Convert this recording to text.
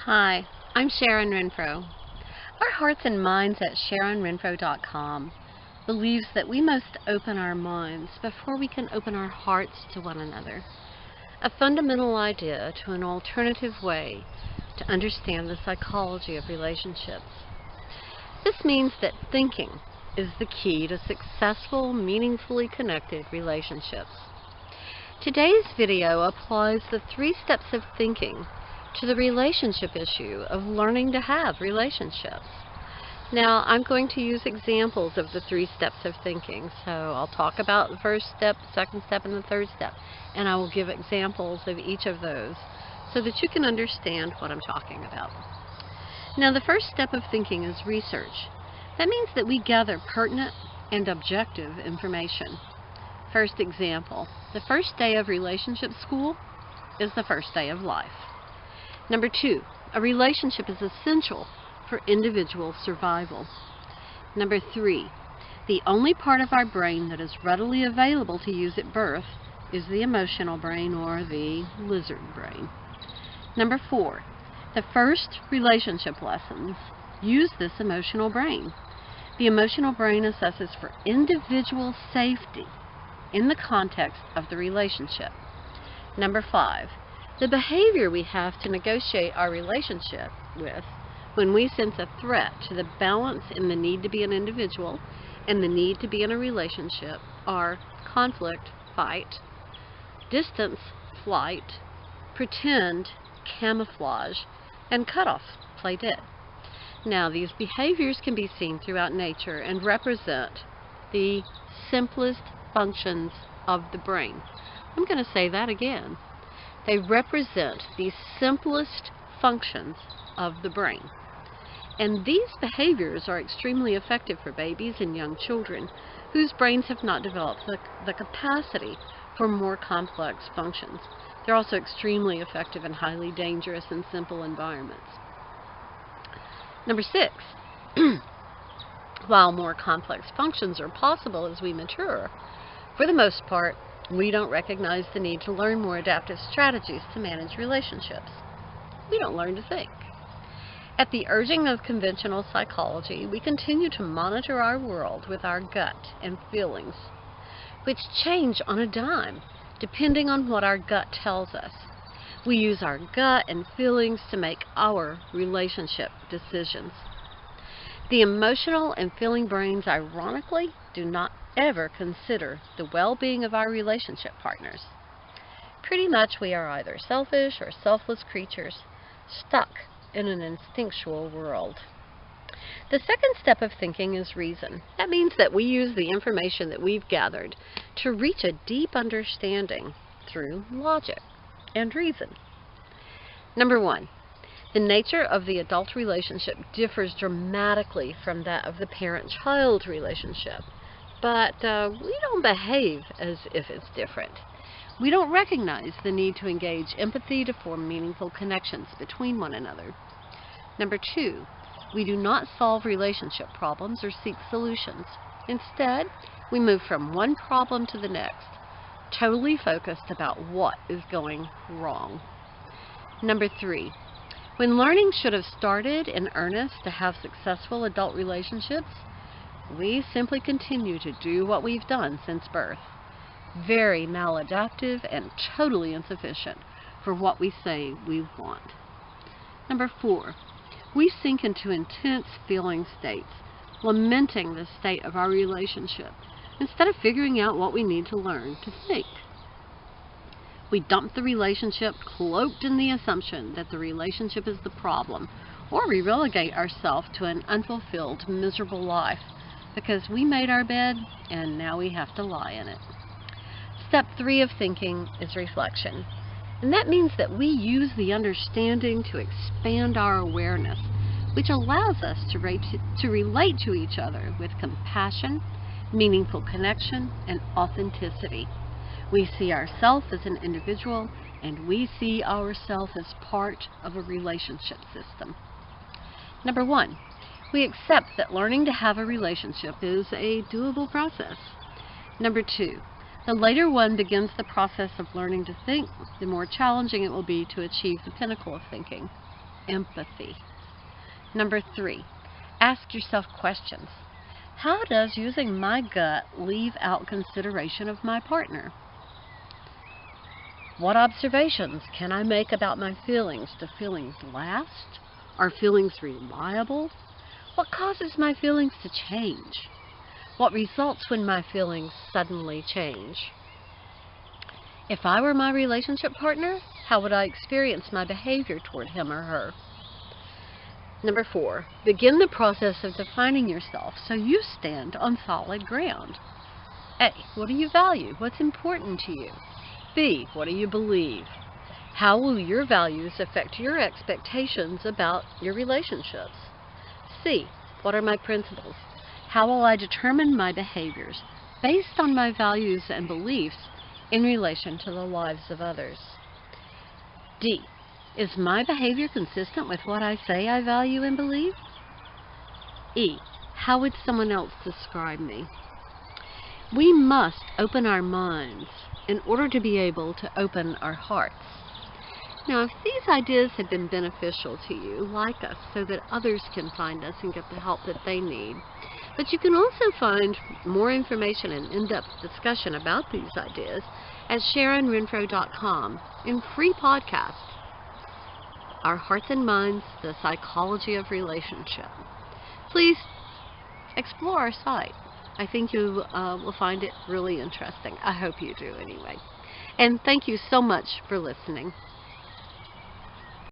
Hi, I'm Sharon Renfro. Our hearts and minds at SharonRenfro.com believes that we must open our minds before we can open our hearts to one another. A fundamental idea to an alternative way to understand the psychology of relationships. This means that thinking is the key to successful, meaningfully connected relationships. Today's video applies the 3 steps of thinking to the relationship issue of learning to have relationships. Now, I'm going to use examples of the 3 steps of thinking. So I'll talk about the first step, second step, and the third step, and I will give examples of each of those so that you can understand what I'm talking about. Now, the first step of thinking is research. That means that we gather pertinent and objective information. First example, the first day of relationship school is the first day of life. Number 2, a relationship is essential for individual survival. Number 3, the only part of our brain that is readily available to use at birth is the emotional brain, or the lizard brain. Number 4, the first relationship lessons use this emotional brain. The emotional brain assesses for individual safety in the context of the relationship. Number 5, the behavior we have to negotiate our relationship with when we sense a threat to the balance in the need to be an individual and the need to be in a relationship are conflict, fight, distance, flight, pretend, camouflage, and cutoff, play dead. Now, these behaviors can be seen throughout nature and represent the simplest functions of the brain. I'm going to say that again. They represent the simplest functions of the brain. And these behaviors are extremely effective for babies and young children whose brains have not developed the capacity for more complex functions. They're also extremely effective in highly dangerous and simple environments. Number 6, while more complex functions are possible as we mature, for the most part, we don't recognize the need to learn more adaptive strategies to manage relationships. We don't learn to think. At the urging of conventional psychology, we continue to monitor our world with our gut and feelings, which change on a dime, depending on what our gut tells us. We use our gut and feelings to make our relationship decisions. The emotional and feeling brains, ironically, do not ever consider the well-being of our relationship partners. Pretty much we are either selfish or selfless creatures stuck in an instinctual world. The second step of thinking is reason. That means that we use the information that we've gathered to reach a deep understanding through logic and reason. Number 1, the nature of the adult relationship differs dramatically from that of the parent-child relationship. But we don't behave as if it's different. We don't recognize the need to engage empathy to form meaningful connections between one another. Number 2, we do not solve relationship problems or seek solutions. Instead, we move from one problem to the next, totally focused about what is going wrong. Number 3, when learning should have started in earnest to have successful adult relationships, we simply continue to do what we've done since birth. Very maladaptive and totally insufficient for what we say we want. Number 4, we sink into intense feeling states, lamenting the state of our relationship, instead of figuring out what we need to learn to think. We dump the relationship, cloaked in the assumption that the relationship is the problem, or we relegate ourselves to an unfulfilled, miserable life, because we made our bed and now we have to lie in it. Step 3 of thinking is reflection. And that means that we use the understanding to expand our awareness, which allows us to relate to each other with compassion, meaningful connection, and authenticity. We see ourselves as an individual, and we see ourselves as part of a relationship system. Number 1, we accept that learning to have a relationship is a doable process. Number 2, the later one begins the process of learning to think, the more challenging it will be to achieve the pinnacle of thinking. empathy. Number 3, ask yourself questions. How does using my gut leave out consideration of my partner? What observations can I make about my feelings? Do feelings last? Are feelings reliable? What causes my feelings to change? What results when my feelings suddenly change? If I were my relationship partner, how would I experience my behavior toward him or her? Number 4, begin the process of defining yourself so you stand on solid ground. A, what do you value? What's important to you? B, what do you believe? How will your values affect your expectations about your relationships? C, what are my principles? How will I determine my behaviors based on my values and beliefs in relation to the lives of others? D, is my behavior consistent with what I say I value and believe? E, how would someone else describe me? We must open our minds in order to be able to open our hearts. Now, if these ideas have been beneficial to you, like us so that others can find us and get the help that they need. But you can also find more information and in-depth discussion about these ideas at SharonRenfro.com in free podcasts. Our Hearts and Minds, the Psychology of Relationship. Please explore our site. I think you will find it really interesting. I hope you do anyway. And thank you so much for listening.